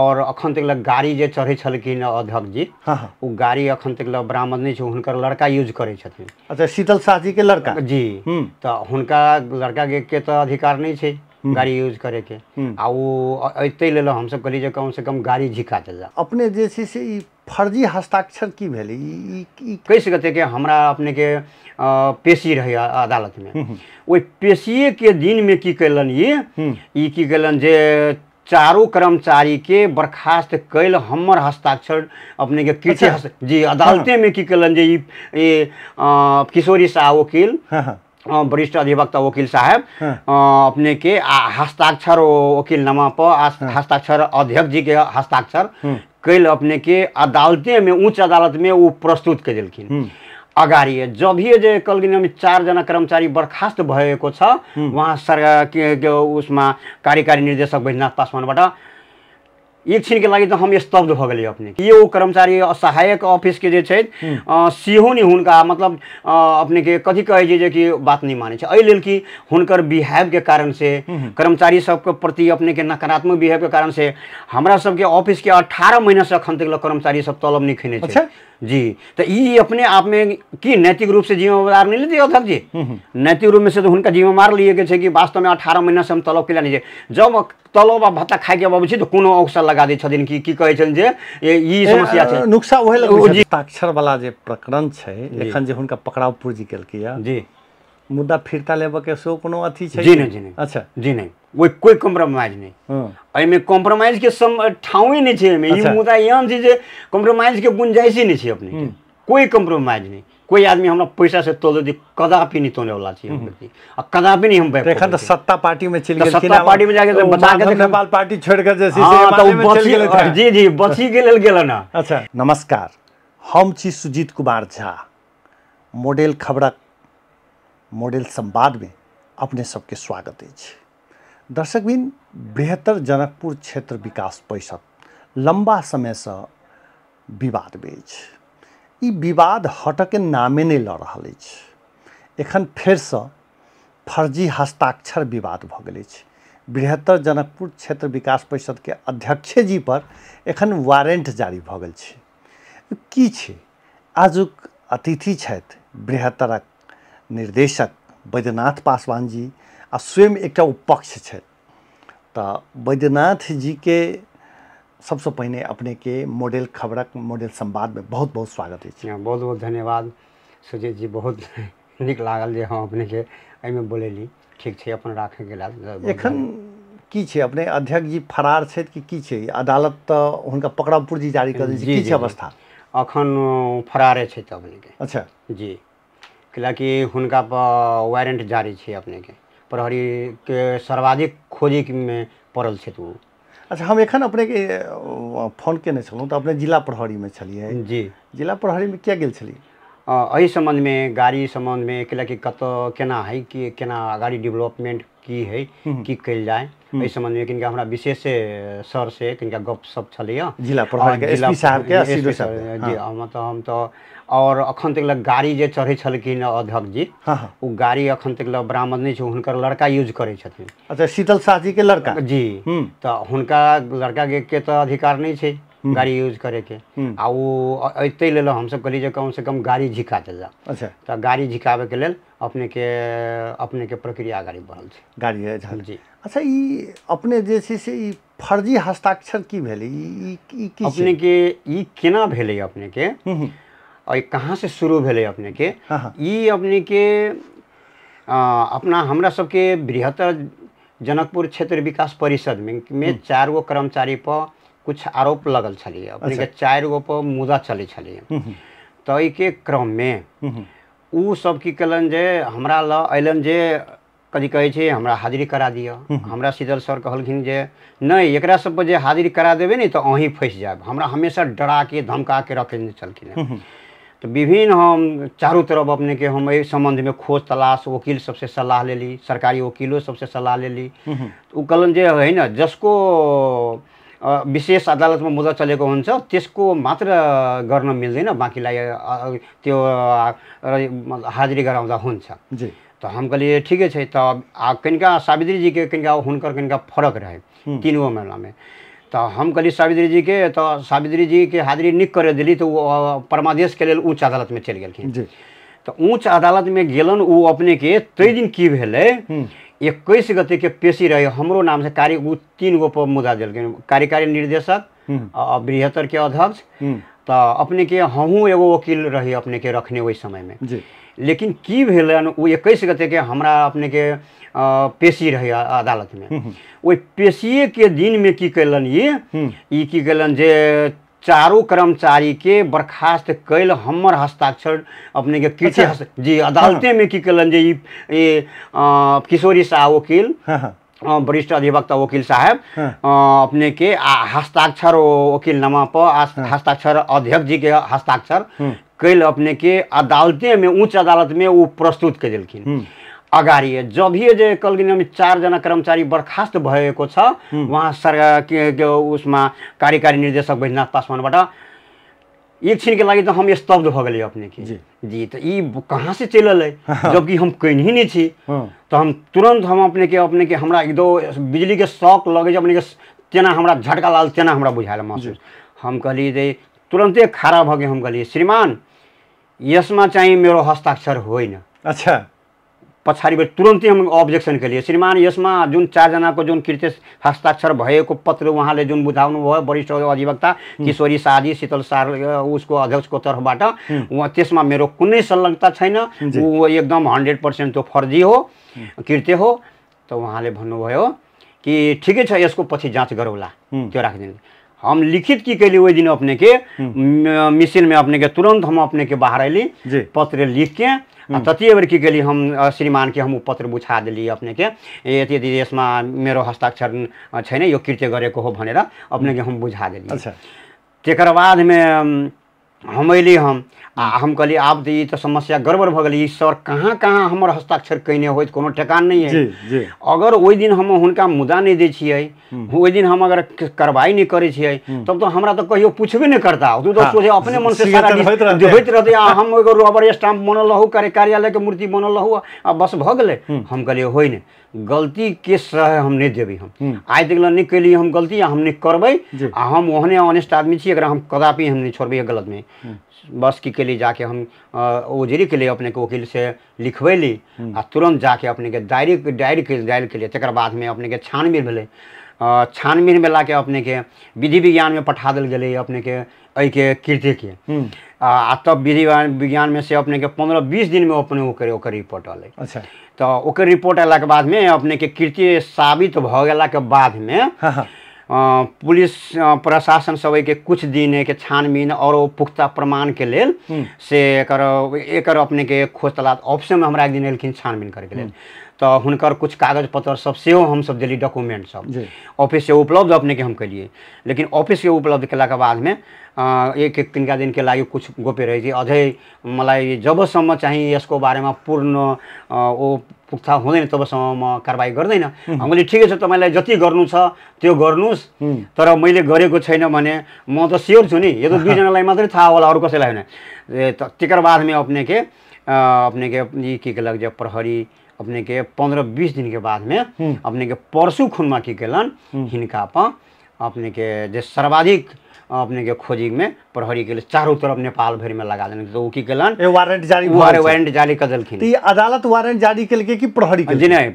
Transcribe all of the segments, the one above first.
और अखन तक गाड़ी जे चढ़े छलखिन अध्यक्ष जी, वो गाड़ी अखन तक बरामद नहीं छै, हुनकर लड़का यूज करे छथिन। अच्छा, शीतल शाह जी के लड़का जी, तो हुनका लड़का के तो अधिकार नहीं छै गाड़ी यूज करे के, आ वो एते लेल हम सब कहली जे कम से कम गाड़ी झिका देल जा। अपने जे छै से ई फर्जी हस्ताक्षर की भेलै, ई कह सकते कि हमरा अपने के पेशी रहे अदालत में, वो पेशिये के दिन में की कैलन ये की कैलन जे चारों कर्मचारी के बर्खास्त कैल हमर हस्ताक्षर अपने के कृत्य जी अदालते में की कैलन जे ये किशोरी शाह वकील वरिष्ठ अधिवक्ता वकील साहब अपने के हस्ताक्षर वकील नामा पर हस्ताक्षर अध्यक्ष जी के हस्ताक्षर कैल अपने के अदालते में उच्च अदालत में वो प्रस्तुत कर दिलखिन अगाड़ी। जब ही जे कल में 4 जना कर्मचारी बर्खास्त भएको छ, वहाँ सरकार के उसमें कार्यकारी निर्देशक बैजनाथ पासवानबाट एक छिन के लागि तो हम स्तब्ध हो गए अपने ये वो कर्मचारी सहायक ऑफिस के जे छै सीहो नहीं हुनका मतलब अपने के कथी कहे जे कि बात नहीं माने छै, एहि लेल कि हुनकर बिहेव के कारण से कर्मचारी सबके प्रति अपने के नकारात्मक बिहेव के कारण से हमरा सबके ऑफिस के 18 महीना से अखन तक कर्मचारी सब तलब नहीं खेने छै। जी, तो ये अपने आप में की नैतिक रूप से जिम्मेदार नहीं लेते अध्यक्ष जी, नैतिक रूप में से तो उनका जिम्मेदार लिए के कि वास्तव में 18 महीना से हम तलब के लिए जब तलब आ भत्ता खाए के अबै छै तो कोनो अवसर लगा दै छथिन कि की कहै छन जे ई समस्या छै नुकसा ओहे लगै छै। हस्ताक्षर वाला जे प्रकरण छै एखन जे हुनका पकड़ाव पूर्जी केलकै जी, मुद्दा फिरता लेबे के सो कोनो अथी छै जी नहीं। अच्छा जी नहीं, वो कोई कॉम्प्रोमाइज नहीं, एमे कॉम्प्रोमाइज के ठाव ही नहीं छै, एमे ई मुद्दा एहन छै जे कॉम्प्रोमाइज के गुंजाइश ही नहीं छै अपने के, कोई कॉम्प्रोमाइज नहीं। कोई आदमी हमरा पैसा से तोल दे कदापि नहीं तोड़ने वाला छी हम व्यक्ति, और कदापि नहीं हम देखा तो सत्ता पार्टी में चल गेल, सत्ता पार्टी में जाके बचा के नेपाल पार्टी छोड़ के जैसे जी जी बची गेल गेल ना। अच्छा, नमस्कार, हम छी सुजीत कुमार झा, मॉडल खबरक मॉडल संवाद में अपने सबके स्वागत अछि। दर्शकबिन, बृहत्तर जनकपुर क्षेत्र विकास परिषद लंबा समय से विवाद में अछि, ई विवाद हटके नामे नहीं लऽ रहल अछि। एखन फेर से फर्जी हस्ताक्षर विवाद भऽ गेल अछि। बृहत्तर जनकपुर क्षेत्र विकास परिषद के अध्यक्ष जी पर एखन वारंट जारी भऽ गेल छै। की छै, आजुक अतिथि छथि बृहत्तरक निर्देशक बैद्यनाथ पासवान जी, आ स्वयं एकटा उपपक्ष छथि। तऽ बैद्यनाथ जी के सबसे पहले अपने के मॉडल खबरक मॉडल संवाद में बहुत बहुत स्वागत है। बहुत बहुत धन्यवाद सुजीत जी, बहुत निक लागल जे हम अपने के एहिमे बोलेली। ठीक छै, अपन राखे के लेल एखन की छै, अपने अध्यक्ष जी फरार छथि कि की छै, अदालत तऽ हुनका पकड़ाव पूर्जी जारी कर दै छै, की छै अवस्था? अखन फरारे छै अपने के। अच्छा जी, कैलाकि हुनका पर वारंट जारी छै अपने के, प्रहरी के सर्वाधिक खोजी में पड़ल छै तो। अच्छा, हम एखन अपने के फोन केने छलहुँ तऽ अपने जिला प्रहरी में छलिए जी, जिला प्रहरी में क्या गेल छली एहि संबंध में, गाड़ी संबंध में, कैलाकि कत केना है कि केना गाड़ी डेवलपमेंट की है की कल जाए, एहि संबंध में किनका हमरा विशेष सर से किनका गपशप छलैया जिला प्रहरी के एसपी साहब के जी, मतलब हम तो और अखन तक गाड़ी जे चढ़े छलखिन अध्यक्ष जी, वो गाड़ी अखन तक बरामद नहीं छै, हुनकर लड़का यूज करे छथिन। अच्छा, शीतल शाह जी के लड़का? जी, तो हुनका लड़का के तो अधिकार नहीं छै गाड़ी यूज करे के, आ वो एते लेल हम सब कहली जे कम से कम गाड़ी झिका देल जा। अच्छा, तो गाड़ी झिकावे के लेल अपने के प्रक्रिया आगाड़ी बढ़ल छै, गाड़ी झल जी। अच्छा, ई अपने जे छै से ई फर्जी हस्ताक्षर की भेलै, ई अपने के ई केना भेलै अपने के, और कहाँ से शुरू भेलै अपने के? ई अपने के अपना हमरा सबके बृहत्तर जनकपुर क्षेत्र विकास परिषद में 4 गो कर्मचारी पर कुछ आरोप लगल छलिए अपने के, 4 गो पर मुद्दा चले छलिए। तो एहि के क्रम में उ सब की कलन जे हमरा ल अलन जे कथी कहै छै, हमरा हाजिरी करा दिया। हमरा शीतल सर कहलखिन जे नहीं, एकरा सब पर जे हाजिरी करा देबे नहीं तो अहीं फंस जाब। हमरा हमेशा डरा के धमका के रखे चलखिन। तो विभिन्न हम चारों तरफ अपने के हम इस संबंध में खोज तलाश, वकील सबसे सलाह ले ली, सरकारी वकीलों सबसे सलाह ले ली। तो कलन जे है ना, जसको विशेष अदालत में मुद्दा चलेको हुन्छ त्यसको मात्र गर्न मिल्दैन, बाँकीलाई त्यो हाजिरी गराउँदा हुन्छ जी। तो हम कहलिए ठीक है। तो कनिका सावित्री जी के कनिका हुनकर कनिका फरक रहे 3 गो मामला में। तो हम कहली सावित्री जी के, तो सावित्री जी के हाजिरी निक करे दिली, तो वो परमादेश के लिए उच्च अदालत में चल गेलखिन जी। तो उच्च अदालत में गेलन वो अपने के तई दिन की भेले 21 गते के पेशी रहे हमरो नाम से कार्य 3 गो पर मुद्दा दिलखिन, कार्यकारी निर्देशक, बृहत्तर के अध्यक्ष, तो अपने के हमहू एगो वकील रही अपने के रखने वही समय में जी। लेकिन की भेलन वो 21 गते के हमरा अपने के पेशी रही अदालत में। वो पेशिए के दिन में की कैलन ये की कैलन जे चारों कर्मचारी के बर्खास्त कैल हमर हस्ताक्षर अपने के कृत्य जी अदालते में की कैलन जे ये किशोरी शाह वकील, वरिष्ठ अधिवक्ता वकील साहब अपने के हस्ताक्षर वकील नामा पर हस्ताक्षर अध्यक्ष जी के हस्ताक्षर कैल अपने के अदालते में उच्च अदालत में वो प्रस्तुत कर दिलखिन अगाड़ी। जब ही जे कल में 4 जना कर्मचारी बर्खास्त भएको छ वहाँ सरकार के उसमें कार्यकारी निर्देशक बैजनाथ पासवानबाट एक क्षण के लागि तो हम स्तब्ध भ गए अपने के जी तो ये कहाँ से चलल है जबकि हम कहीं ही नहीं थी। तो हम तुरंत हम अपने के हमरा एकदो बिजली के शॉक लगे अपने के तेना हमरा झटका लाल तेना हमरा बुझायल महसूस। हम कहली जे तुरंते खड़ा भ गए, हम कहली श्रीमान यसमा चाहिँ मेरो हस्ताक्षर होइन। अच्छा पछाडि बेर तुरंतै हम ऑब्जेक्शन के लिए श्रीमान यसमा जुन 4 जना को जुन कृत्य हस्ताक्षर भएको पत्र उहाँले जुन बुझाउनु भयो वरिष्ठ अधिवक्ता किशोरी शाहजी शीतल शाह उसको अध्यक्षको तर्फबाट उहाँ त्यसमा मेरो कुनै संलग्नता छैन, वो एकदम 100% तो फर्जी हो कृत्य हो। तो उहाँले भन्नुभयो कि ठिकै छ यसको पछि जाँच गरौँला त्यो राखिदिनु। हम लिखित की कैली वही दिन अपने के मिसिल में अपने के तुरंत हम अपने के बाहर अली पत्र लिख के ततिए बेर की कैली हम श्रीमान के हम पत्र बुझा दिली अपने के यति देशमा मेरो हस्ताक्षर छैन यो कृत्य गरेको हो भनेर अपने के हम बुझा दिली। अच्छा तेकर बाद में हम कहली आब ई तो समस्या गड़बड़ भ गई सर कहाँ कहाँ हमर हस्ताक्षर कने होइत कोनो ठेकान नहीं है। जी। अगर वही दिन हम हुनका मुद्दा नहीं दै छियै वही दिन हम अगर कार्रवाई नहीं करे छियै तब तो हमरा तो कहियो पूछबे नहीं करता। तू तो सोचे अपने मन से सारा होइत रहते हम एगो रबर स्टाम्प बनल रहू कार्यालय के मूर्ति बनल रहू बस भ गेलै। हम कहलिए होइन गलती के सह हम नहीं देवी, हम आज तक नहीं कैली हम गलती हम नहीं करबै, हम ओहने ऑनेस्ट आदमी छी अगर हम कदापि हम नहीं छोड़बै गलत में। बस की के लिए जाके हम ओजरी के लिए अपने के वकील से लिखवैली आ तुरंत जाके अपने के डायरी के लिए तकर बाद में अपने के छानबीन भेलै। छानबीन भेला के अपने के विधि विज्ञान में पठा दिल गए अपने के अई के कृत्य के तब विधि विज्ञान में से अपने के 15-20 दिन में अपने ओकर रिपोर्ट अल। अच्छा तो ओकर रिपोर्ट अला के बाद में अपने के कृत्य साबित भ गेला के बाद में पुलिस प्रशासन सब के कुछ दिन के छानबीन और पुख्ता प्रमाण के लेल से एकर अपने के खोज तलाश ऑफिस में हमरा एक दिन एलखिन छानबीन करे के लेल। तो हुनकर कुछ कागज पत्र सब से हम सब दिली डॉक्यूमेंट सब ऑफिस से उपलब्ध अपने के हम कलिए। लेकिन ऑफिस से उपलब्ध केला के बाद में एक तिनका दिन के लागि कुछ गोपे रही थी अझै मलाई जबसम्म चाहिँ यसको बारेमा पूर्ण ओ पुख्ता हुँदैन तबसम्म म कारबाही गर्दैन। मैले ठिकै छ तपाईलाई जति गर्नु छ त्यो गर्नुस् तर मैले गरेको छैन भने म त स्योर छु नि यो त 2 जनालाई मात्रै थाहा होला अरु कसैलाई होइन। तेकर बाद में अपने के लग जाए प्रहरी अपने के 15-20 दिन के बाद में अपने के परसू खुनमा की केलन हिनका पर अपने के जे सर्वाधिक अपने के खोजी में प्रहरी के लिए चारों तरफ नेपाल भर में लगा देने। तो की केलन वारंट जारी कर देलखिन। तो ये अदालत वारंट जारी के कि प्रहरी के? जी नहीं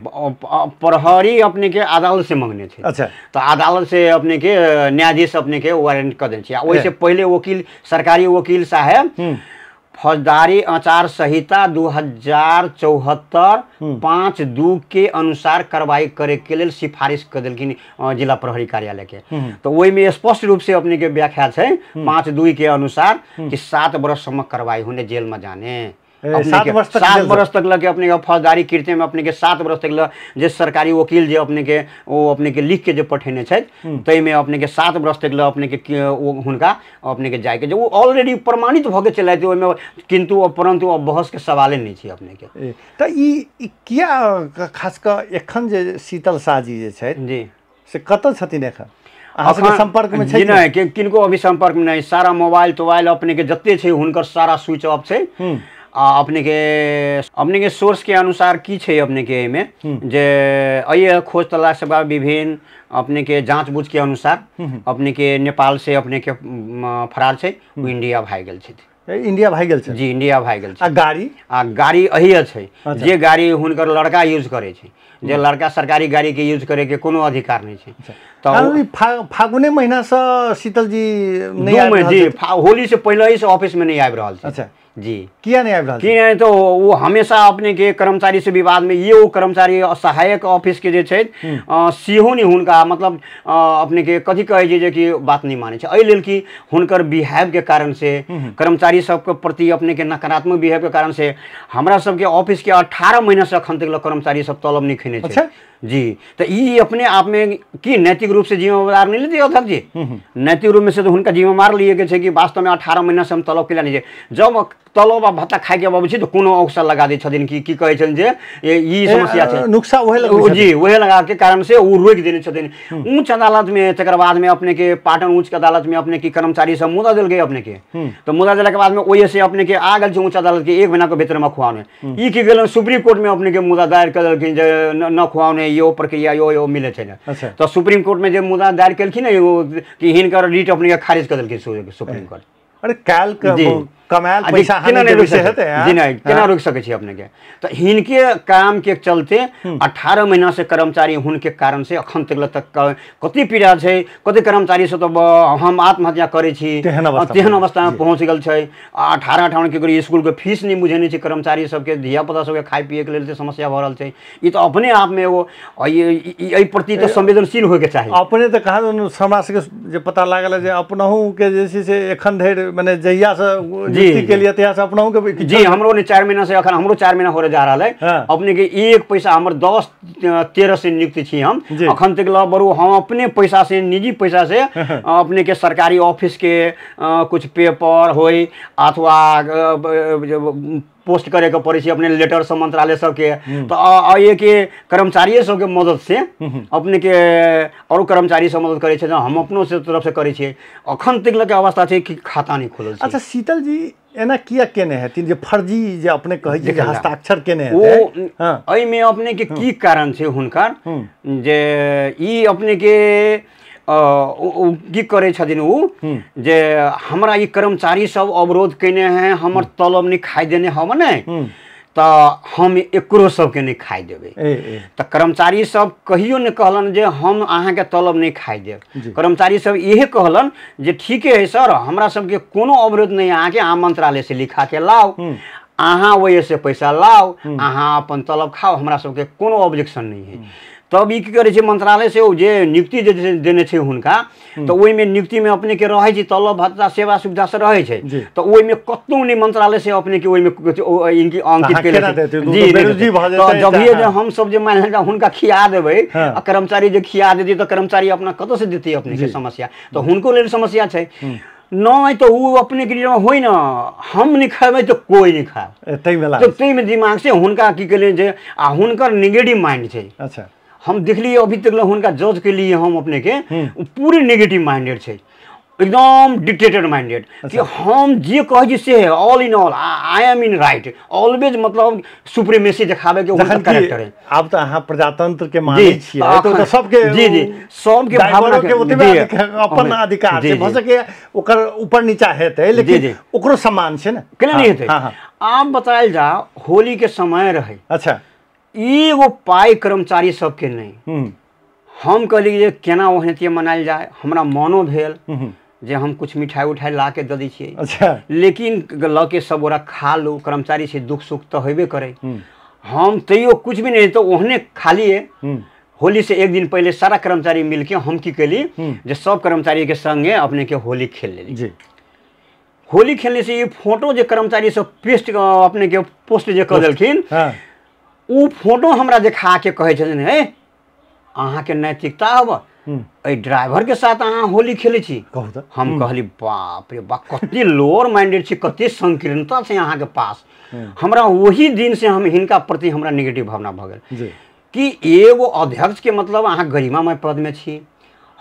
प्रहरी अपने के अदालत से मांगने थे। अच्छा तो अदालत से अपने के न्यायाधीश अपने के वारंट कर देने। वैसे पहले वकील सरकारी वकील साहब फौजदारी आचार संहिता 2074 5(2) के अनुसार कार्रवाई करे के लिए सिफारिश कर दिलखिन जिला प्रहरी कार्यालय के। तो वही में स्पष्ट रूप से अपने के व्याख्या है 5(2) के अनुसार कि 7 वर्षसम्म कार्रवाई होने जेल में जाने 7 वर्ष तक लगे अपने के फौजदारी कृत्य में अपने के 7 वर्ष तक लगे जे सरकारी वकील जे अपने के वो अपने के लिख के जो पठेने तई में अपने के 7 वर्ष तक अपने के हुनका अपने के जाए के जो ऑलरेडी प्रमाणित भ के चला में किंतु परंतु अब बहस के सवाले नहीं थी अपने के। तो ई किया खास कर एखन जे शीतल शाह जी जे छै जी से कत छथिन एखन संपर्क में छै? नहीं किनको अभी संपर्क में नहीं, सारा मोबाइल तोबाइल अपने के जत्ते छै हुनकर सारा स्विच ऑफ छै अपने के सोर्स के अनुसार की छै अपने के एमे जे अये खोज तलाश सेवा विभिन्न अपने के जांच बूझ के अनुसार अपने के नेपाल से अपने के फरार छै वो इंडिया भाग गेल छै। इंडिया भाग गेल छै जी इंडिया भाग गेल छै। आ गाड़ी अही छै जे गाड़ी हुनकर लड़का यूज करे छै, जे लड़का सरकारी गाड़ी के यूज करे के कोनो अधिकार नहीं छै। तो फागुने महीना से शीतल जी नहीं आबि रहल जी होली से पहले ही से ऑफिस में नहीं आबि रहल छै। अच्छा जी किया नहीं आबि रहल छै? कि तो वो हमेशा अपने के कर्मचारी से विवाद में ये वो कर्मचारी सहायक ऑफिस के जे छै सेहो नहीं हुनका मतलब अपने के कथी कहे छै जे कि बात नहीं माने छै, एहि लेल कि हुनकर बिहेव के कारण से कर्मचारी सबके प्रति अपने के नकारात्मक बिहेव के कारण से हमरा सबके ऑफिस के 18 महीना से अखन तक कर्मचारी सब तलब नहीं खेने छै। अच्छा? जी तो ये अपने आप में कि नैतिक रूप से जिम्मेदार नहीं लेते अध्यक्ष जी? नैतिक रूप में से तो उनका जिम्मेदार लिए के छै कि वास्तव में 18 महीना से हम तलब के लिए जब तलब आ भत्ता खाए के अबै छै तो कोनो अवसर लगा दै छथिन कि कहै छथिन जे ई समस्या छै नुकसा वहे लगा जी वहे लगा के कारण से वो रोक देने छथिन उच्च अदालत में। तकर बाद में अपने के पाटन उच्च अदालत में अपने की कर्मचारी सब मुद्दा दिल गए अपने के, तो मुद्दा दिला के बाद में ओहि से अपने के आ गल छै उच्च अदालत के 1 महीना के वेतन में खुआने ई की गेल सुप्रीम कोर्ट में अपने के मुद्दा दायर कर देलखिन जे न खुआने यो प्रक्रिया यो मिले छै। तो सुप्रीम कोर्ट में जे मुद्दा दायर केलखिन कि हिनकर रिट अपने के खारिज कर देलखिन सुप्रीम कोर्ट। अरे काल कमाल पैसा केना रोक सके छी अपने के? तो हिनके काम के चलते 18 महीना से कर्मचारी हुनके कारण से अखन तक कति पीड़ा छै, कति कर्मचारी से तो हम आत्महत्या करे छी तेहन अवस्था में पहुंच गेल छै। 18 के स्कूल के फीस नहीं बुझेने छै कर्मचारी सबके, धिया पुता सबके खाए पिए के लेल समस्या भ रहल छै। ई तो अपने आप में एगो एहि प्रति तो संवेदनशील होय के चाही। अपने तो कहा समाज के जे पता लागल जे अपनहु के जे से एखन धरि माने जहिया से के लिए इतिहास अपनाऊ के जी हमरो ने 4 महीना से अखन हमरो 4 महीना हो जा रहा है। अपने के एक पैसा हमर 10-13 से नियुक्त छी हम अखन तक ला बरू हम अपने पैसा से निजी पैसा से अपने के सरकारी ऑफिस के कुछ पेपर होई अथवा पोस्ट करे के पड़े छै अपने लेटर सब मंत्रालय सबके, तो ये के कर्मचारी सबके मदद से अपने के और कर्मचारी सब मदद करे छै, हम अपनो से तरफ से करे छियै। अखन तक के अवस्था छै कि खाता नहीं खुलल छै। अच्छा शीतल जी एना किया केने हेतिन जे फर्जी जे अपने कहै छै हस्ताक्षर केने हेतै एहि में अपने के की कारण छै हुनकर जे ई अपने के की करे छथिन उ जे हमरा ई कर्मचारी सब अवरोध केने हैं हमर तलब नहीं खाई देने हम नहीं तो हम एकरो सबके नहीं खाई देबे। तो कर्मचारी सब कहियो ने कहलन जे हम अहाँ के तलब नहीं खाई देब। कर्मचारी सब यही कहलन जे ठीक है सर हमरा सबके कोनो अवरोध नहीं, अहाँ के आम मंत्रालय से लिखा के लाओ, अहाँ वही से पैसा लाओ, अहाँ अपन तलब खाओ, हमरा सबके कोनो ऑब्जेक्शन नहीं है। तब ई की करे छै मंत्रालय से जे नियुक्ति देने छै हुनका, तो ओहि में नियुक्ति में अपने के रहे छै तलब भत्ता सेवा सुविधा से रहे छै, तो ओहि में कतौ नहीं मंत्रालय से अपने के ओहि में इनकी अंकित केले जी। तो जब ये हम सब जे मान लेना हुनका खिया देबै आ कर्मचारी जे खिया देती तो कर्मचारी अपना कतौ से देती अपने के समस्या, तो हुनको लेल समस्या छै। नहीं तो वो अपने के लिए होई ना हम नहीं खाए तो कोई नहीं खाए, तो तई में दिमाग से हुनका की केले जे आ हुनकर नेगेटिव माइंड छै। अच्छा हम देख लिए अभी तक हुनका जज के लिए हम अपने के पूरी नेगेटिव माइंडेड छै, एकदम डिक्टेटेड माइंडेड कि हम जे कहे से है all in all I am in right always, मतलब सुप्रीमेसी दिखावे के उनका कैरेक्टर है। अब तो अहाँ प्रजातंत्र के माने छियै तो सबके जी सबके भावना के अपन अधिकार छै, भ सके ओकर ऊपर नीचा हेतै लेकिन ओकरो सम्मान छै ना, केना नहीं हेतै। आप बतायल जा होली के समय रहे, अच्छा एगो पाई कर्मचारी सबके नहीं, हम कहली जे केना ओहनतिये मनायल जाए, हमरा मनो भेल जे हम कुछ मिठाई उठाई ला के दे दी छियै। अच्छा लेकिन ल के सब ओरा खा लो, कर्मचारी से दुख सुख तो हेबे करे, हम तैयो कुछ भी नहीं, तो ओहने खाली होली से एक दिन पहले सारा कर्मचारी मिलके हम की कैली जे सब कर्मचारी के संगे अपने के होली खेल लेली। होली खेलने से ये फोटो जे कर्मचारी सब पेस्ट अपने के पोस्ट जे कर देलखिन, उ फोटो हमरा देखा के कहे छथिन हे अहाँ के नैतिकता हब ए ड्राइवर के साथ अहाँ होली खेले छी। हम कहली बाप रे बाप कते लोअर माइंडेड छी, कते संकीर्णता छै अहाँ के पास। हमरा वही दिन से हम हिनका प्रति हमरा नेगेटिव भावना भ गेल कि एगो अध्यक्ष के मतलब अहाँ गरिमामय पद में छी,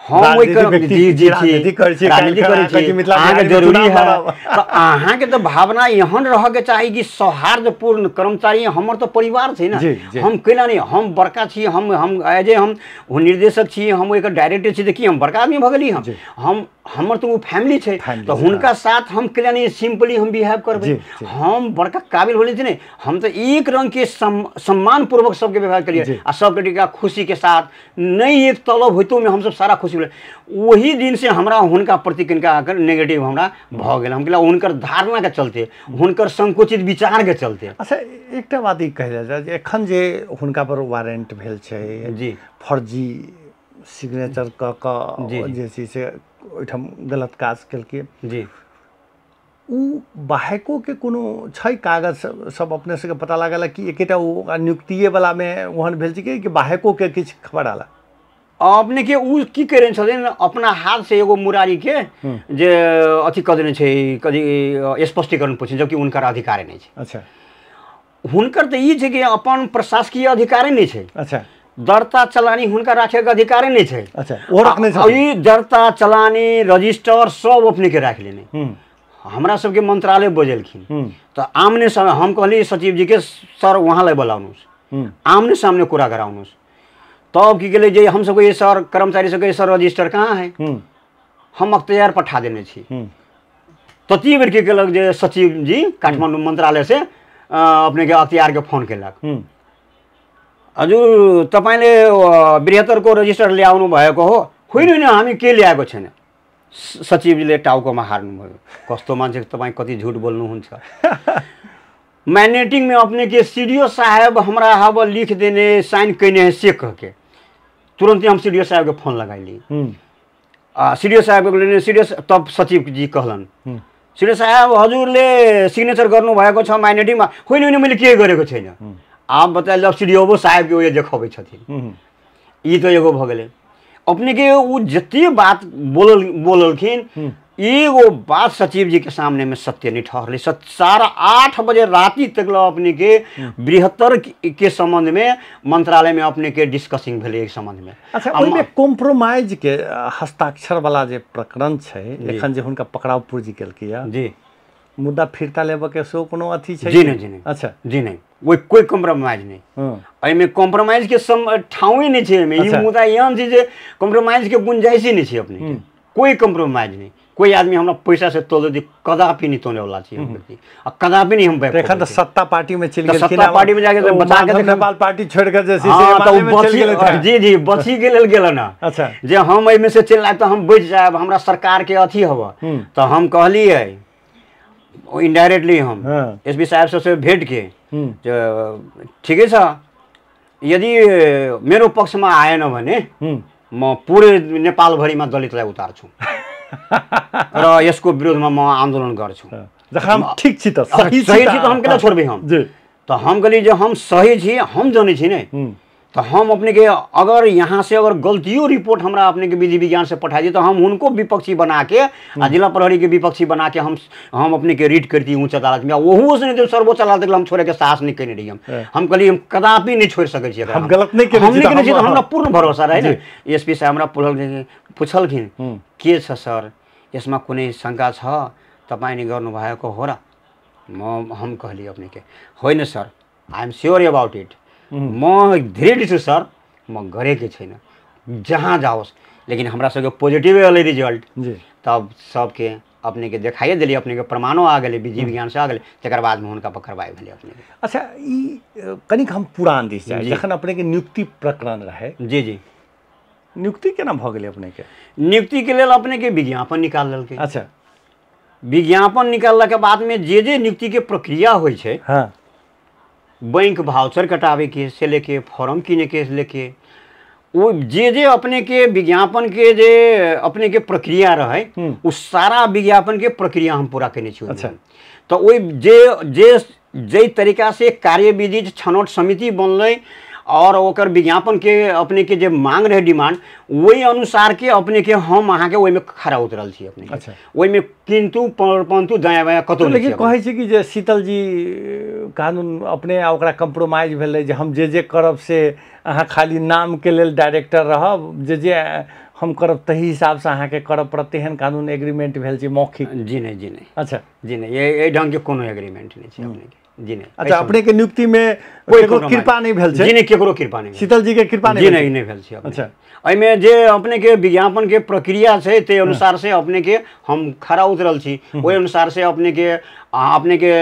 हम ओइ कर व्यक्ति जी जी राजनीति करै छी, राजनीति काल्हि करै अहाँके छी, मिथिला अहाँके बिहारमे जरूरी चुनाव है लड़ब। तो अहाँके तो भावना एहन रह के चाही कि सौहार्दपूर्ण कर्मचारी हमर तो परिवार छै ना। जी, जी। हम केला नहीं, हम बड़का छी, हम एज ए हम निर्देशक छी, हम एक डायरेक्टर छी, देखिए हम बड़का आदमी भ गेली। जी। हम हमर तो फैमिली छै, फैमिली तो छै, हुनका साथ हम केला नहीं सिंपली हम बिहेव करबै। जी, जी। हम बड़का काबिल होले छी नहीं, हम तो एक रंग के सम्मान पूर्वक सबके व्यवहार करिए जी। आ सबके टिका खुशी के साथ नहीं एक तलब होइतो में हम सब सारा खुशी भेल। वही दिन से हमरा हुनका प्रति कनिका आकर नेगेटिव हमरा भ गेल। हम कहला हुनकर धारणा के चलते, हुनकर संकुचित विचार के चलते। अच्छा, एकटा बात ई कहल जाय जे एखन जे हुनका पर वारंट भेल छै, जी फर्जी सिग्नेचर क जी, क जे छै से ओहिठाम गलत काज केलकै, जी उ बाहेको के कोनो छै कागज सब अपने सबके पता लागल कि एकेटा ओ नियुक्तिये वाला में ओहन भेल छै कि बाहेको के किछु खबर आला? अपने के उ की करेन छथिन, अपना हाथ से एगो मुरारी के जे अथी क देने छै, कदी स्पष्टीकरण पूछे, जबकि उनकर अधिकार नहीं छै। अच्छा हुनकर तो ई छै कि अपन प्रशासकीय अधिकार नहीं छै। अच्छा दर्ता चलानी हुनका राखे के अधिकार नहीं छै। अच्छा ओ रखने आ ई दर्ता चलानी रजिस्टर सब अपने के राख लेने। हमरा सबके मंत्रालय बजेलखिन तो आमने सामने हम कहली सचिव जी के, सर वहाँ ले बोलाउनुस, आमने सामने कुरा कराउनुस। तब की गेले जे हम सबके ये सर कर्मचारी सबके सर रजिस्टर कहाँ है, हम अख्तियार पठा देने छी। तती बेर के केलक जे सचिव जी काठमांडू मंत्रालय से अपने के अख्तियार के फोन केलक, हजुर तपाईले बृहत्तरको रजिस्टर ल्याउनु भएको हो? होइन हामी के ल्याएको छैन। सचिवजीले टाउकोमा हार्नुभयो, कस्तो मान्छे तपाईँ कति झुट बोल्नुहुन्छ। मैनेटिंग में अपने के सीडीओ साहब हमरा हब लिख देने साइन कैने है से कह के तुरंत ही हम सीडीओ साहब के फोन लगाइली। सीडीओ साहब को लेने सीडीओ, तब सचिव जी कहलन, सीडीओ साहब हजुरले सिग्नेचर गर्नु भएको छ मैनेटिंग में? होइन होइन मैले के गरेको छैन। आप बताइए, जब सीडीओ साहब के उहे देखाबै छथिन। ई तो एगो भ गेलै। अपने के उ जते बात बोललखिन, एगो बात सचिव जी के सामने में सत्य नहीं ठहरले। 8:30 बजे राति तक अपने के बृहत्तर के संबंध में मंत्रालय में अपने के डिस्कसिंग भेले एक संबंध में। अच्छा, ओइमे कॉम्प्रोमाइज के हस्ताक्षर वाला जे प्रकरण छै, एखन जे हुनका पकड़ाव पूर्जी केलकै जी, मुद्दा फिरता लेबे के सो कोनो अथी छै? जी नहीं, जी नहीं। अच्छा जी नहीं, वो कोई कॉम्प्रोमाइज नहीं। एमे कॉम्प्रोमाइज के ठाउँ ही नहीं छै। एमे ई मुद्दा एहन छै जे कॉम्प्रोमाइज के गुंजाइश ही नहीं छै अपने के। कोई कॉम्प्रोमाइज नहीं। कोई आदमी हमरा पैसा से तोल दे, कदापि नहीं तोड़ने वाला छी हम व्यक्ति, और कदापि नहीं हम बैक। एखन त सत्ता पार्टी में चल गेल, सत्ता पार्टी में जाके बचा के नेपाल पार्टी छोड़ के जे जी जी बची के लेल गेल ना। अच्छा, जे हम एमे से चल आए तो हम बच जाए, हमरा सरकार के अथी हवा। तो हम कहलिए इनडायरेक्टली हम एसपी साहब से भेंट के, ठीक है सर, यदि मेरो पक्षमा आएन भने म पूरे नेपाल भरि में दलितलाई उतार्छु र यसको विरोधमा म आन्दोलन गर्छु। हम ठीक छी त सही छी त हम केना छोड़बे हम? तो हम कहली जो हम सही छी, हम जाने छी ने, तो हम अपने के अगर यहाँ से अगर गलतियों रिपोर्ट हमरा अपने के विधि विज्ञान से पठा दी तो हम उनको विपक्षी बना के, जिला प्रहरी के विपक्षी बना के हम अपने के रीट करती उच्च अदालत में। वहू से नहीं सर्वोच्च अदालत हम छोड़े के साहस नहीं करने रही। हम कहली हम कदापि नहीं छोड़ सके छी, हम गलत नहीं केने छी, हमरा पूर्ण भरोसा रहे ने। एसपी साहब हमरा पूछलखिन के छ सर, यसमा कुनै शंका छ, तपाईले गर्नु भएको हो र? हम कहली अपने के होइन sir, I am sure about it, म दृढ़ छु सर, म गरेकै छैन, जहाँ जाओस्। लेकिन हमरा सबके पॉजिटिव वाले रिजल्ट तब सबके अपने के देखाइए दिली, अपने के प्रमाणो आ गए, विधि विज्ञान से आ गए, तकर बाद में हुनका पकड़वाई भेले अपने। अच्छा, ई कनिक हम पुरान दिस जाए, जखन अपने के नियुक्ति प्रकरण रहे। जी जी, नियुक्ति केना भ गेलै अपने के? नियुक्ति के लेल अपने के विज्ञापन निकाल लेलकै। अच्छा, विज्ञापन निकालला के बाद में जे नियुक्ति के प्रक्रिया होय छै, हाँ, बैंक भाउचर कटावे के से लेके फॉर्म किने के लेके वो जे अपने के विज्ञापन के जे अपने के प्रक्रिया रहे, उस सारा विज्ञापन के प्रक्रिया हम पूरा करने छी। अच्छा, तो वो जे तरीका से कार्यविधि छनौट समिति बनल और ओकर विज्ञापन के अपने के जे मांग रहे डिमांड, वही अनुसार के अपने के हम अहाँ के ओइमे खड़ा उतरल छी अपने। अच्छा, ओइमे किंतु परंतु दायां बायां कतौ लेकिन कहै छै कि जे शीतल जी कानून अपने ओकरा कम्प्रोमाइज भेलै, जे हम जे करब से अहाँ खाली नाम के लेल डायरेक्टर रहब, जे हम करब तही हिसाब से अहाँ के करब पड़त तेहन कानून एग्रीमेंट भेल छै मौखिक? जी नहीं। अच्छा जी नहीं, ये ढंग के कोनो एग्रीमेंट नहीं छै अपने के। जी नहीं। अच्छा, अपने के नियुक्ति में कोई केकरो कृपा नहीं भेल छै? जी नहीं, केकरो कृपा नहीं। शीतल जी के कृपा नहीं? जी नहीं भेल छै। अच्छा, एहिमे जे अपने के विज्ञापन के प्रक्रिया छै ते अनुसार से अपने के हम खड़ा उतरल छी। ओहि अनुसार से अपने के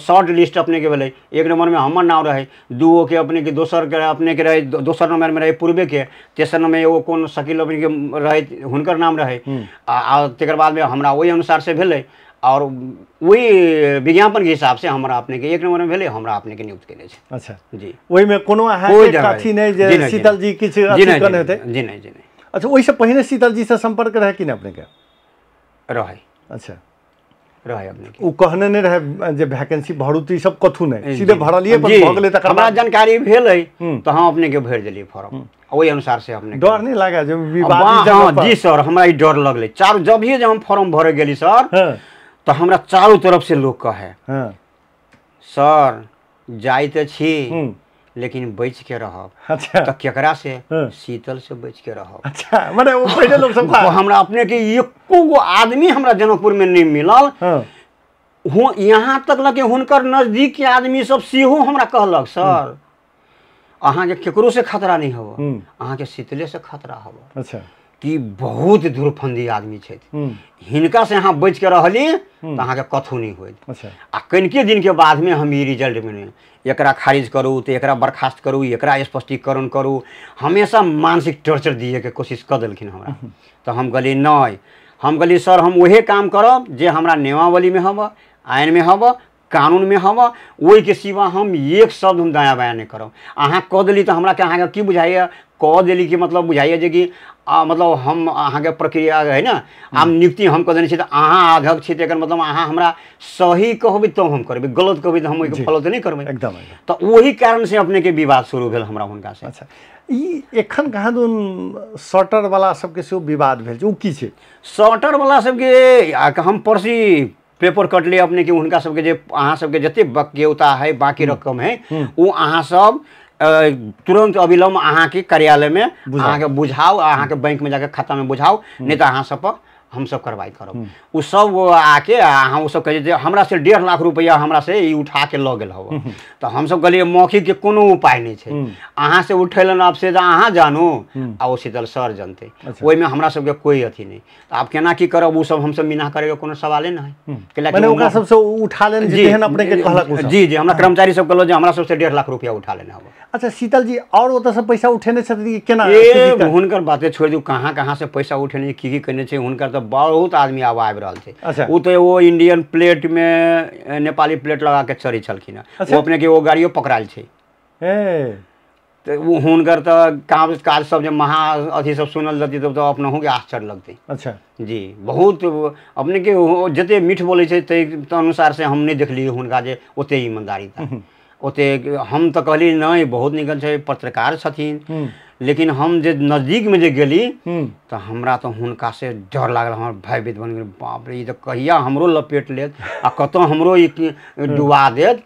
शॉर्ट लिस्ट अपने के भेलै। 1 नंबर में हमर नाम रहे, 2 के अपने के दोसर के अपने के रहे, दोसर नंबर में रहे पूर्वे के, तेसर नंबर में एगो कोन शकील अपने के रहे, हुनकर नाम रहे। आ तकर बाद में हमरा ओहि अनुसार से भेलै और वही विज्ञापन के हिसाब से हमरा अपने के 1 नंबर में भेले, हमरा अपने के नियुक्त केले छै। अच्छा जी, ओहि में कोनो अहाँ के काथी नहीं जे शीतल जी किछ अथी करने होते? जी नहीं। अच्छा, ओहि से पहिने शीतल जी से संपर्क रहे कि नहीं अपने के? रहे। अच्छा, रहे अपने के। उ कहने नहीं रहे जे वैकेंसी भरू त ई सब कथु नहीं, सीधे भरलिए पर भ गेलै तकर हमरा जानकारी भेलै तो हम अपने के भर देलिए फॉर्म। वही अनुसार से अपने डर नहीं लगा जो विवादित जगह पर? जी सर, हमरा ई डर लगले। चारों जब ही हम फॉर्म भरे गेली सर, तो हमरा चारों तरफ से लोग कहे सर जाई त छी लेकिन बच के रहब। अच्छा, तो केकरा से? शीतल से बच के रहब। अच्छा, माने वो पहले लोग सब हमरा अपने के एको गो आदमी हमरा जनकपुर में नहीं मिलल। हो यहाँ तक लगे हुनकर नजदीक के आदमी सब सेहो हमरा कहलक सर अहाँ के केकरो से खतरा नहीं हो, अहाँ के शीतले से खतरा हो। अच्छा, कि बहुत धुरफंदी आदमी छै, हिनका से अहाँ बच के रहली तो अहाँ के कथू नहीं होइत। अच्छा, आ कनिके दिन के बाद में हम ई रिजल्ट में एकरा खारिज करूँ तो एकरा बर्खास्त करूँ, एकरा स्पष्टीकरण करूँ, हमेशा मानसिक टॉर्चर दिए के कोशिश कर देलखिन हमरा। तो हम कहली नहीं, हम कहली सर हम वही काम करब जे हमरा नियमावली में हब, आइन में हब, कानून में हब, वही के सिवा हम एक शब्द हम दायाँ बायाँ नहीं करब। अहाँ कह देली तो हमरा के अहाँ के की बुझाइए? कह देली कि मतलब बुझाइए जे कि मतलब हम अहाँ के प्रक्रिया है ना, आब नियुक्ति हम कह देने छी तो अहाँ अध्यक्ष छी, तेकर मतलब अहाँ हमरा सही कहबै तो हम करबै, गलत कहबै तो हम ओहि फॉलो तो नहीं करबै। एकदम। तो वही कारण से अपने के विवाद शुरू भेल हमरा हुनका से। अच्छा, ई एखन कहाँ दून शॉर्टर वाला सबके से विवाद भेल छै, उ की छै? शॉर्टर वाला सबके हम परसी पेपर कटले अपने के हुनका सबके जे अहाँ सबके जते बक्यौता है, बाकी रकम है, वो अहाँ सब तुरंत अविलंब अहाँ के कार्यालय में अहाँ के बुझाओ, अहाँ के बैंक में जाके खाता में बुझाओ, नहीं तो अहाँ सब पर हम सब कार्रवाई करब। उ सब आके अहाँ उ सब कहे जे हमरा से 1.5 लाख रुपया हमरा से ई उठा के ल गेल हो। तो हम सब कहलिए मौखिक के कोनो उपाय नहीं छै, अहाँ से उठेलन आप से अहाँ जानू आ ओ शीतल सर जानते। ओहि में हमरा सबके कोई अथी नहीं। तो आप केना की करब उ सब हम सब मीना करे के कोनो सवाले नहीं है। माने ओकरा सब से उठा लेन जेहन अपने के कहलक उ सब? जी, हमरा कर्मचारी सब कहलो जे हमरा सब से 1.5 लाख रुपया उठा लेने हो। अच्छा, शीतल जी और ओत से पैसा उठेने छथि केना? हुनकर बातें छोड़ दियौ, कहाँ से पैसा उठेने की करने छै, हुनकर तो बहुत आदमी आबि रहल छै। अच्छा, वो तो वो इंडियन प्लेट में नेपाली प्लेट लगा के चढ़ी छलखिन। अच्छा? वो अपने के वो गाड़ियों पकड़ायल छै। तो वो हुनकर तो काज सब जे महा अथी सब सुनल जती तब तो अपनहु के आश्चर्य लगते। अच्छा जी, बहुत अपने के जते मीठ बोले छै ते अनुसार से हम नहीं देखलिए हुनका जे ओते ईमानदारी था। ओते हम तो कहली नहीं बहुत निकल छै, पत्रकार छथिन, लेकिन हम जे नजदीक में जे गेली तो हमरा तो हुनका से डर लागल, हमर भयभीत बन गेल। बाप रे, ई तो कहिया हमरो लपेट लेत आ कतौ हमरो ई डुबा देत।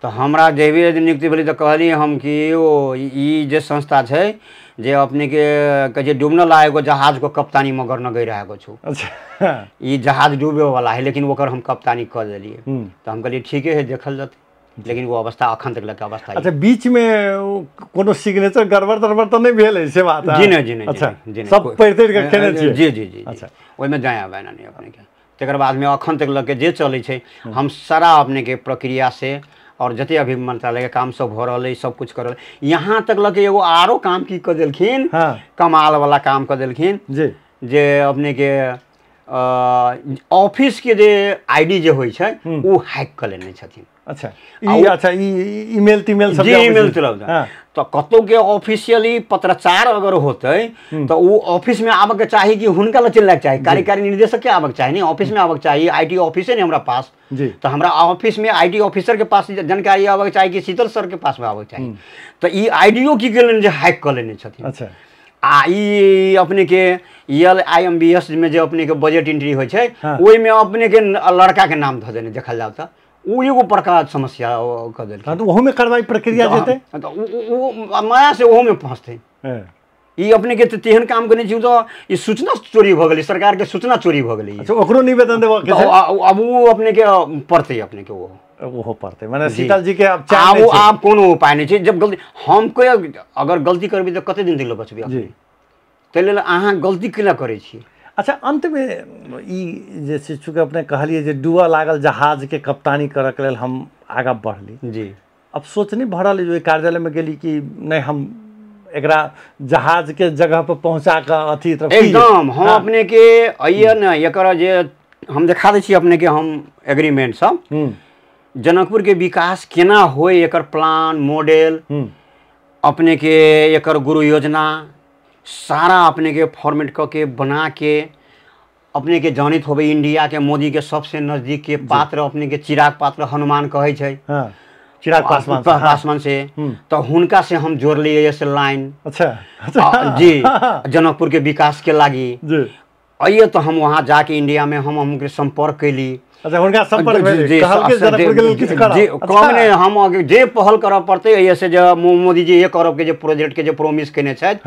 तो हमरा जेबे नियुक्ति भेली तो कहली हम कि ओ ई जे संस्था छै जे अपने के कहे डूबने लागो जहाज को कप्तानी मगर न गई रहेगो छु। अच्छा, ई जहाज डूबे वाला है, लेकिन ओकर हम कप्तानी कर देलिए। तो हम कहलिए ठीक है देखल जाते, लेकिन वो अवस्था अखन तक लगे अवस्था। अच्छा, बीच में कोनो सिग्नेचर गड़बड़ तड़बड़ तो नहीं भेल है से बात? जी नहीं। अच्छा, सब पढ़ के खेने छी? जी। अच्छा, ओहि में जाया बयाना नहीं अपने के। तकर बाद में अखन तक लगे जे चले छै हम सारा अपने के प्रक्रिया से और जते अभी मंत्रालय के काम सब हो रहा है सब कुछ कर, यहाँ तक लगे एगो आरो काम की कर देलखिन, कमाल वाला काम कर देलखिन जी, जे अपने के ऑफिस के जे आईडी जे होइ छै वो हैक कर लेने छथिन। अच्छा, अच्छा, ईमेल तीमेल सब? जी, ईमेल तो कतौ के ऑफिशियली पत्रचार अगर होते तो वो ऑफिस में आबक के चाहिए कि हुनका ल चलना चाहिए, कार्यकारी निर्देशक के आबक चाहिए, नहीं ऑफिस में आबक चाहिए। आईटी ऑफिस है नहीं हमरा पास जी, तो हमरा ऑफिस में आईटी ऑफिसर के पास जानकारी आबक चाहिए कि शीतल सर के पास में आबक चाहिए। तो ई आईडियो की गेलन जे हैक कर लेने छथिन। अच्छा, आ ई अपने के IMBS में जो अपने के बजट एंट्री होइ छै ओहि में अपने के लड़का के नाम ध देने देखल जाओ तो वो एगो प्रकार समस्या कर देलखिन। तो ओहो में कार्रवाई प्रक्रिया जेते तो माया से ओहो में फंसते। ई अपने के तेहन काम करने छी तो ई सूचना चोरी भ गेलै, सरकार के सूचना चोरी भ गेलै। अच्छा ओकरो निवेदन देबो के छै, अब वो अपने के पड़ते अपने के वो पड़ते माने शीतल जी के अब चाह नहीं छै, आप कोनो उपाय नहीं छै। जब गलती हम कोई अगर गलती करबी तो कते दिन तक बचबी जी, तै लेल अहाँ गलती केला करै छी। अच्छा अंत में ई जे छै चूँकि अपने कहलिए जे डूबा लागल जहाज के कप्तानी करऽ के लेल हम आगा बढ़ली जी, अब सोच नहीं भरल जो कार्यालय में गेली कि नहीं हम एकरा जहाज के जगह पर पहुंचा के अथी तरफ एकदम हम अपने के अइए न एकर जे हम दिखा दै छी अपने के हम एग्रीमेंट सब जनकपुर के विकास केना होय एकर प्लान मॉडल अपने के एकर गुरु योजना सारा अपने के फॉर्मेट क के बना के अपने के जानित होबे इंडिया के मोदी के सबसे नजदीक के पात्र अपने के चिराग पात्र हनुमान कहे छै। हाँ, चिराग पासवान पासवान से तो हुनका से हम जोड़ लिए ऐसे लाइन। अच्छा जी जनकपुर के विकास के लागी जी आइए तो हम वहाँ जाके इंडिया में हम उनके संपर्क कैली। अच्छा हुनका संपर्क भेल कहल के जनकपुर के लेल किछ करब जी कम ने हम जे पहल करब पड़ते ऐसे जे मोदी जी ये करब के जे प्रोजेक्ट के जे प्रॉमिस केने छै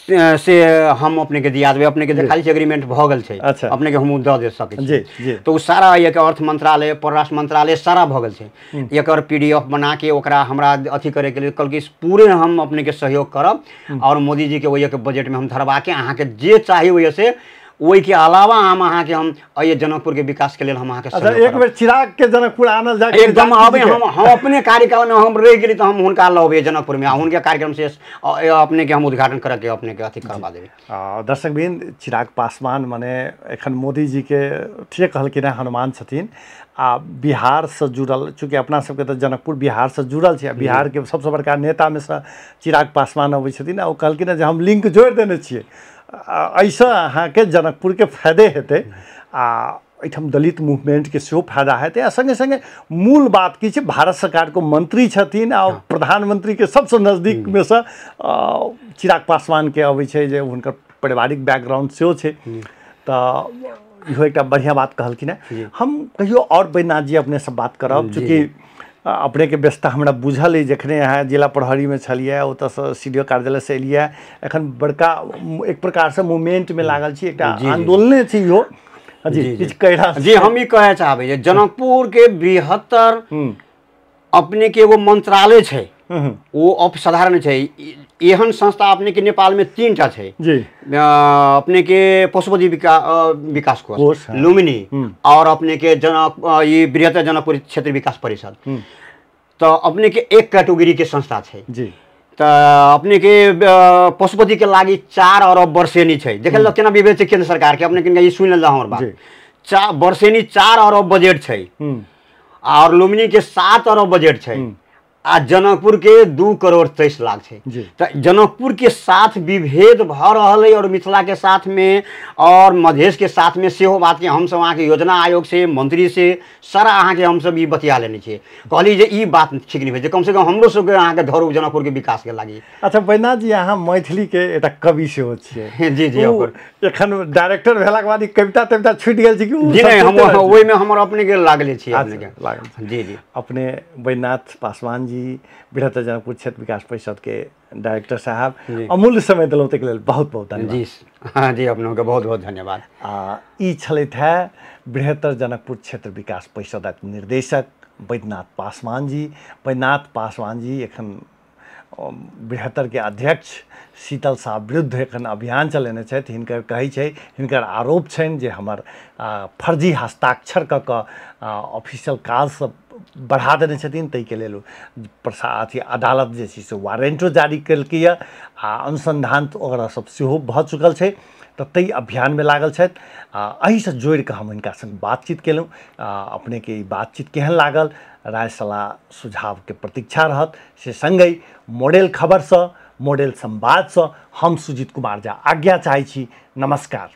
से हम अपने के दिया देबे अपने के देखाली छै एग्रीमेंट भ गेल छै। अच्छा। अपने के हम द दे सकै जी छी तो सारा एक अर्थ मंत्रालय परराष्ट्र मंत्रालय सारा भ गेल छै एकर पीडीएफ बना के ओकरा हमरा अथी करे के लिए कल के पूरे हम अपने के सहयोग करब और मोदी जी के वही के बजट में हम धरबा के अहाँ के जे चाहिए वही से वही के अलावा हम अहाँ के हम अये जनकपुर के विकास के लिए हम अहाँ के अच्छा एक बेर चिराग के जनकपुर आनल जा एकदम आबे हम अपने कार्यक्रम में हम रह गेली तो हम हुनका लबे जनकपुर में हुनके कार्यक्रम से अपने के हम उद्घाटन करके अपने के अथी करवा देबे। दर्शक बिन चिराग पासवान माने एखन मोदी जी के ठीक कहलखिन हनुमान छथिन आ बिहार से जुड़ल चूँकि अपना सबके तो जनकपुर बिहार से जुड़ल छै बिहार के सबसे बड़का नेता में से चिराग पासवान अबै छथिन आ ओ कहलखिन जे हम लिंक जोड़ देने छियै ऐसा अहाँ के जनकपुर के फायदे हेतै आ एठम दलित मूवमेंट के सेहो फायदा हेतै आ संगे संगे मूल बात की छै भारत सरकार को मंत्री छथिन आ प्रधानमंत्री के सबसे नजदीक में से चिराग पासवान के अबै छै जे हुनकर पारिवारिक बैकग्राउंड सेहो छै तो इहो एकटा बढ़िया बात कहलखिन है। हम कहियो और बैजनाथ जी अपने से बात करब चूँकि अपने के व्यस्तता हमरा बुझल है जखने यहाँ जिला प्रहरी में छलिए ओतऽ से सीडीओ कार्यालय से एलिए एखन बड़का एक प्रकार से मूवमेंट में लागल छी एकटा आंदोलने छी इहो जी किछ कह रहा जी हम ई कहे चाहबे जे जनकपुर के बृहत्तर अपने के एगो मंत्रालय छै वो असाधारण छै एहन संस्था अपने के नेपाल में 3टा छै जी अपने के पशुपति विकास कोष लुम्बिनी और अपने के ये बृहत्तर जनकपुर क्षेत्र विकास परिषद तो अपने के एक कैटेगरी के संस्था छै जी तो अपने के पशुपति के लागी 4 अरब वर्षेनी छै देखल केना विवेक छै केंद्र सरकार के अपने के सुन ल हमर बात वर्षेनी 4 अरब बजट छै और लुम्बिनी के 7 अरब बजट छै आ जनकपुर के 2 करोड़ 23 लाख छै तो जनकपुर के साथ विभेद भ रहल है और मिथिला के साथ में और मधेश के साथ में सेहो बात के हम सब वहाँ के योजना आयोग से मंत्री से सारा अहाँ के हम सब ई बतिया लेने छियै कहली जे ई बात ठीक नहीं कम से कम हमरो सब के अहाँ के धरू जनकपुर के विकास के लागी। अच्छा बैजनाथ जी अहाँ मैथिली के एकटा कवि सेहो छियै जी जी एखन डायरेक्टर भेला के बाद कविता तविता छूट गेल छै कि जी नहीं हम ओइ में हमर अपने के लागले छी अपने के लागल जी जी अपने बैजनाथ पासवान जी बृहत्तर जनकपुर क्षेत्र विकास परिषद के डायरेक्टर साहब अमूल्य समय दिलौं तक लेल बहुत बहुत धन्यवाद जी। हाँ जी अपनों के बहुत बहुत धन्यवाद। ई छलैथ है बृहत्तर जनकपुर क्षेत्र विकास परिषद निर्देशक बैजनाथ पासवान जी। बैजनाथ पासवान जी एखन बृहत्तर के अध्यक्ष शीतल शाह विरुद्ध एखन अभियान चलेने छथि हिनकर कहै छै हिनकर आरोप छनि जे हमर फर्जी हस्ताक्षर कऽ कऽ ऑफिशियल काज सब बढ़ा देने छथिन ताहि के लेल अथी अदालत जे छै से वारंटो जारी केलकै आ अनुसंधान ओकरा सब सेहो भऽ चुकल छै तो ताहि अभियान में लागल छथि। एहि से जोड़ि कऽ हम हिनका संग बातचीत केलहुँ अपने के बातचीत केहन लागल राय सलाह सुझाव के प्रतीक्षा रहत से संगहि मॉडल खबर से मॉडल संवाद से हम सुजीत कुमार झा आज्ञा चाहै छी। नमस्कार।